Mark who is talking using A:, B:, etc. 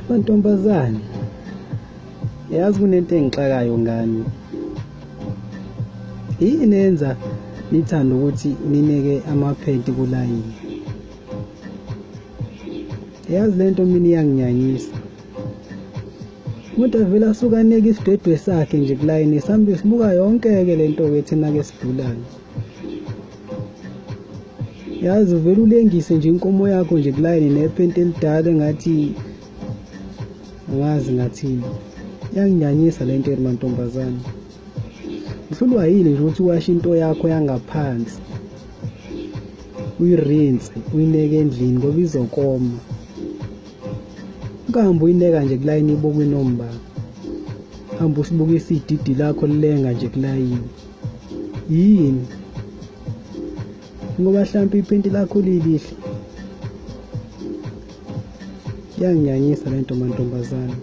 A: Mantombazane, yazi kunento engixakayo ngani. Yini enza nithanda ukuthi nineke amaphenti kulayini? Yazi lento mina iyanginyanyisa. Umuntu avele asuka aneke isidwedwe sakhe nje kulayini, sihambe sibuka yonke-ke lento-ke thina-ke sidlulayo. Yazi uvele ulengise nje inkomo yakho nje kulayini nephenti elidala engathi angazi ngathini. Iyanginyanyisa lento mantombazane. Uhlulwa yini nje ukuthi uwashe into yakho yangaphansi, uyirinse, uyineke endlini ngoba izokoma. Ungahambe uyineka nje kulayini ibokwe inombala. Hamba usibukisa ididi lakho lilenga nje kulayini. Yini? Ngoba mhlawumbe iphenti lakho lilihle. Iyanginyanyisa lento mantombazane.